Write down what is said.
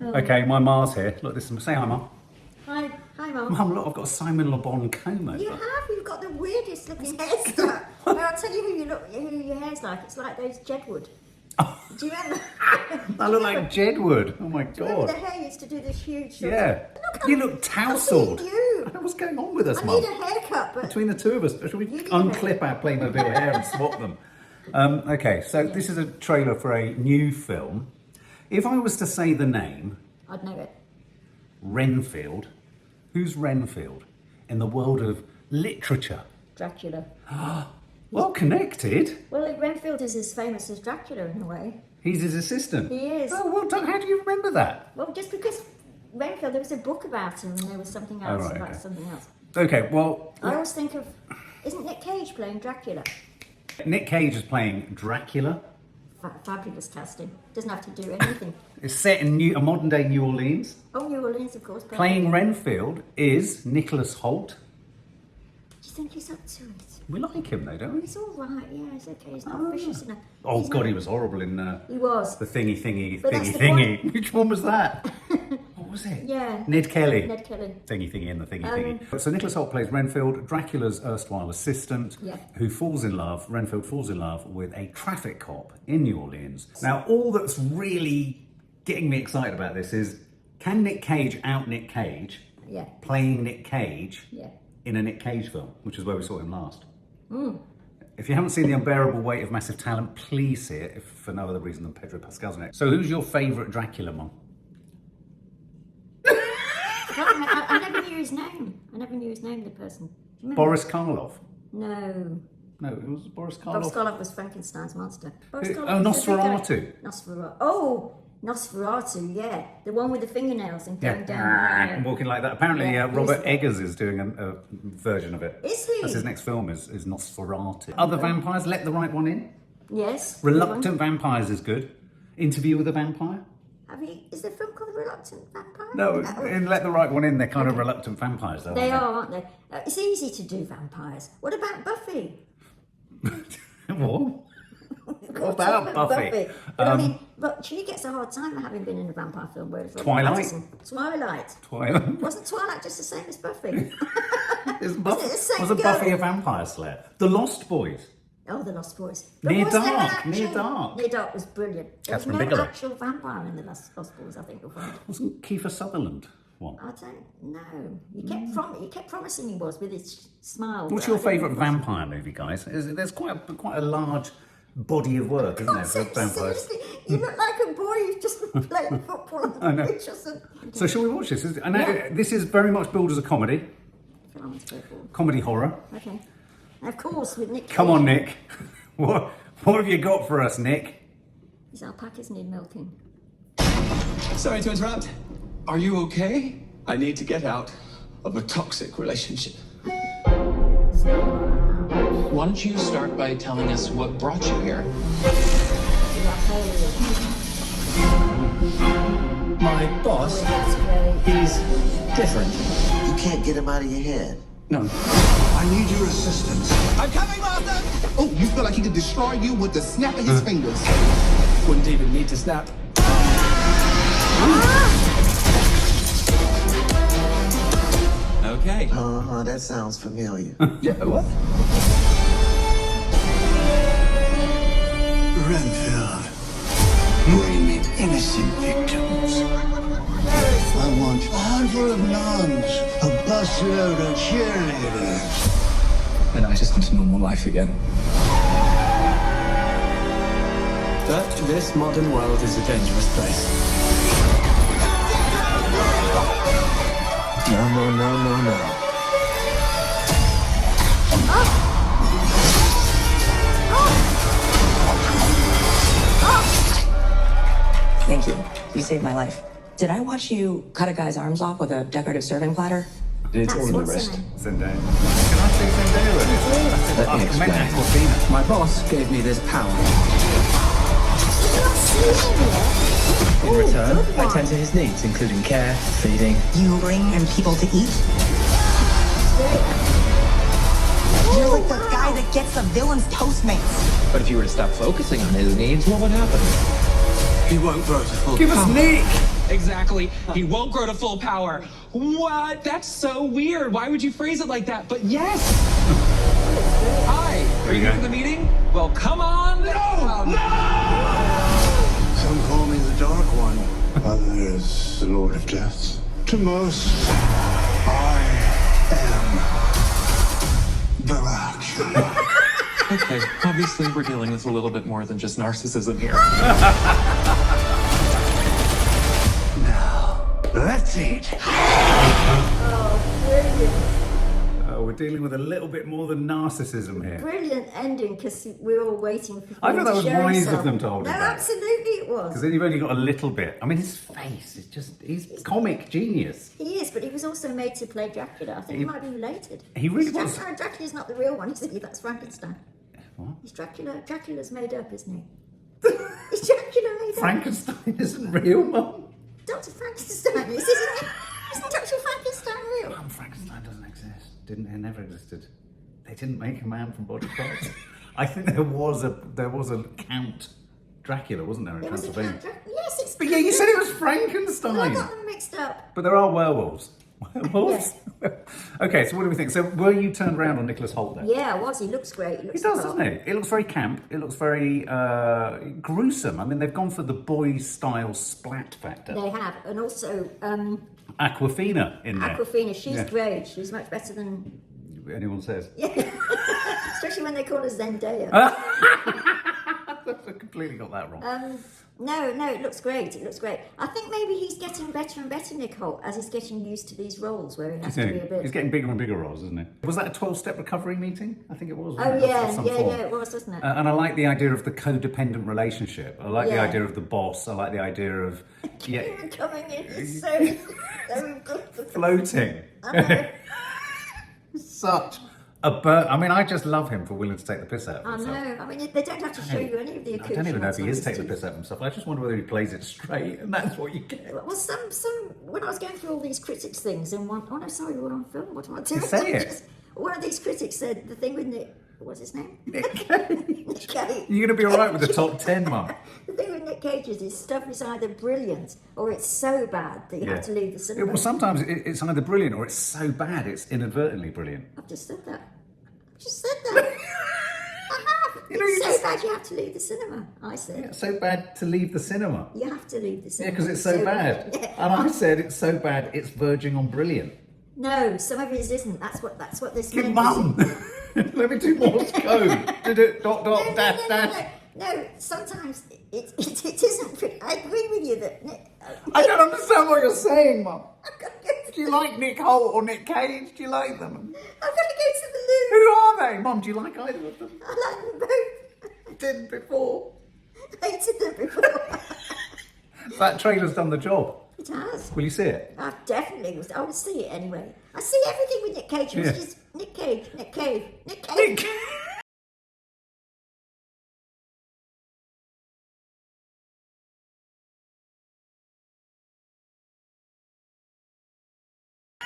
Okay, my Ma's here. Look, this is... Say hi, Ma. Hi, Mum. Mum, look, I've got a Simon Le Bon comb over. You have. You've got the weirdest looking hairstyle. Well, I'll tell you who your hair's like. It's like those Jedward. Do you remember? I look like Jedward. Oh my Do you remember God. the hair used to do this huge sort Yeah. of... You look tousled. I you. What's going on with us, I Mum? need a haircut, but... Between the two of us, should we You need unclip our Playmobil hair and swap them? Okay, so this is a trailer for a new film. If I was to say the name... I'd know it. Renfield. Who's Renfield in the world of literature? Dracula. Well connected. Well, Renfield is as famous as Dracula in a way. He's his assistant. He is. Oh, well done. How do you remember that? Well, just because Renfield, there was a book about him and there was something else right, about okay. something else. Okay, well... I always think of... Isn't Nick Cage playing Dracula? Nick Cage is playing Dracula. Fabulous casting. Doesn't have to do anything. It's set in a modern-day New Orleans. Oh, New Orleans, of course. Playing Renfield is Nicholas Hoult. Do you think he's up to it? We like him though, don't we? He's all right, yeah, he's okay. He's not vicious enough. Oh He's God, not- he was horrible in He was. the thingy. But that's the Which one was that? What was it? Yeah. Ned Kelly. Ned Kelly. Thingy and the thingy. So Nicholas Hoult plays Renfield, Dracula's erstwhile assistant, Yeah. who Renfield falls in love with a traffic cop in New Orleans. Now, all that's really getting me excited about this is, can Nick Cage out Nick Cage Yeah. playing Nick Cage Yeah. in a Nick Cage film, which is where we saw him last? If you haven't seen The Unbearable Weight of Massive Talent, please see it, if for no other reason than Pedro Pascal's in it. So who's your favourite Dracula, Mum? I never knew his name. I never knew his name, the person. Do you remember? Boris Karloff? No. No, it was Boris Bob Karloff. Karloff was Frankenstein's monster. Boris Who- Karloff oh, was the big guy. Nosferatu. Nosferatu. Oh, Nosferatu, yeah. The one with the fingernails and going down. And walking like that. Apparently, Yeah, Robert who's that? Eggers is doing a version of it. Is he? That's his next film, is Nosferatu. Other vampires, Let the Right One In. Yes. Reluctant Vampires is good. Interview with a Vampire. Is there a film called The Reluctant Vampire? No, in Let the Right One In, they're kind of reluctant vampires, though. They aren't are, aren't they? It's easy to do vampires. What about Buffy? What? What about Buffy? But I mean, but she gets a hard time having been in a vampire film. Whereas Robert Twilight? Pattinson- Twilight. Twilight. Wasn't Twilight just the same as Buffy? Wasn't the same Buffy girl? a vampire slayer? The Lost Boys. Oh, The Lost Boys. Near was there an Dark, actual- Near Dark. Near Dark was brilliant. There was Catherine no Bigelow. actual vampire in The Lost Boys, I think you'll find. Wasn't Kiefer Sutherland one? I don't know. You kept promising he was with his smile. What's but your I don't favourite think he was. vampire movie, guys? There's quite a large body of work, isn't there, for vampires? Seriously, you look like a boy who's just been playing football on the pitch or something. So shall we watch this? And Yeah. this is very much billed as a comedy, Films, go for it. comedy horror. Okay. And of course, with Nick Come Cage, on, Nick. What have you got for us, Nick? His alpacas need milking. Sorry to interrupt. Are you okay? I need to get out of a toxic relationship. Why don't you start by telling us what brought you here? My boss, That's great. he's different. You can't get him out of your head. No. I need your assistance. I'm coming, Master! Oh, you feel like he could destroy you with the snap of his fingers. Wouldn't even need to snap. Okay. That sounds familiar. Yeah, what? Renfield, we need innocent victims. I want a handful of nuns, a busload of cheerleaders. And I just want a normal life again. But this modern world is a dangerous place. No. Thank you. You saved my life. Did I watch you cut a guy's arms off with a decorative serving platter? It's all in the What's wrist. her name? Zendaya. Can I say Zendaya in it? Let me I meant explain. Awkwafina. My boss gave me this power. In return, I tend to his needs, including care, feeding. You bring in people to eat? You're like the guy that gets the villain's Postmates. But if you were to stop focusing on his needs, what would happen? He won't grow to full Give us Nick! Exactly. Luckily, he won't grow to full power. What? That's so weird. Why would you phrase it like that? But yes. Hi. Are you here for the meeting? Well, come on. No! Some call me the Dark One. Others, the Lord of Death. To most, I am Dracula. Okay, obviously we're dealing with a little bit more than just narcissism here. Now, let's eat. Oh, brilliant. We're dealing with a little bit more than narcissism here. Brilliant ending because we're all waiting for I him thought that to was show wise himself. of them to hold No, it back. absolutely it was. Because then you've only got a little bit. I mean, his face is just, he's comic genius. He is, but he was also made to play Dracula. I think he might be related. He really was. Dracula's not the real one, is he? That's Frankenstein. What? He's Dracula. Dracula's made up, isn't he? Is Dracula made up? Frankenstein isn't real, Mum. Dr. Frankenstein is, isn't he? Isn't Dr. Frankenstein real? Mum, Frankenstein doesn't exist. It never existed. They didn't make a man from body parts. I think there was a Count Dracula, wasn't there, in There was a Transylvania? Count Dracula. Yes, it's. But yeah, you said it was Frankenstein. Well, I got them mixed up. But there are werewolves. Werewolves? Okay, so what do we think? So were you turned around on Nicholas Hoult then? Yeah, I was. He looks great. He He looks does, well. doesn't he? It looks very camp. It looks very gruesome. I mean, they've gone for the boy-style splat factor. They have, and also Awkwafina in there. Awkwafina. She's Yeah. great. She's much better than. Anyone says. Especially when they call her Zendaya. I completely got that wrong. No, it looks great. It looks great. I think maybe he's getting better and better, Nick Hoult, as he's getting used to these roles where he has to be a bit. He's getting bigger and bigger roles, isn't he? Was that a 12-step recovery meeting? I think it was. Oh wasn't it? yeah, Of some yeah, form. yeah, it was, wasn't it? And I like the idea of the codependent relationship. I like the Yeah. idea of the boss. I like the idea of Even coming in is so good. floating. I know. Such a bird. I mean, I just love him for willing to take the piss out of I himself. know. I mean, they don't have to show you any of the I accoutrements. don't even know if he on is his taking the teeth. piss out of himself. I just wonder whether he plays it straight, and that's what you get. Well, some. When I was going through all these critics things, and one. Oh no, sorry, we're on film. What am I doing? Say it. One of these critics said the thing with Nick. What's his name? Nick Cage. Nick Cage. You're going to be all right with the top 10, Mum. The thing with Nick Cage is his stuff is either brilliant or it's so bad that you have to leave the cinema. Well, sometimes it's either brilliant or it's so bad it's inadvertently brilliant. I've just said that. I have. You know, It's you so just- bad you have to leave the cinema. I said. It's so bad to leave the cinema. You have to leave the Yeah, cinema. because it's so bad. Yeah. And I said it's so bad it's verging on brilliant. No, some of it isn't. That's what this Your meant. mum! Let me do Morse code. Did it dot dot No, dash no, no, dash. no. Sometimes it isn't. I agree with you that. I don't understand what you're saying, Mum. I've got to go to Do you like Nick Hoult or Nick Cage? Do you like them? I've got to go to the Who loo. are they? Mum, do you like either of them? I like them both. You didn't before. Hated them before. That trailer's done the job. It has. Will you see it? I definitely was. I would see it anyway. I see everything with Nick Cage. It was Yeah. just Nick Cage. Nick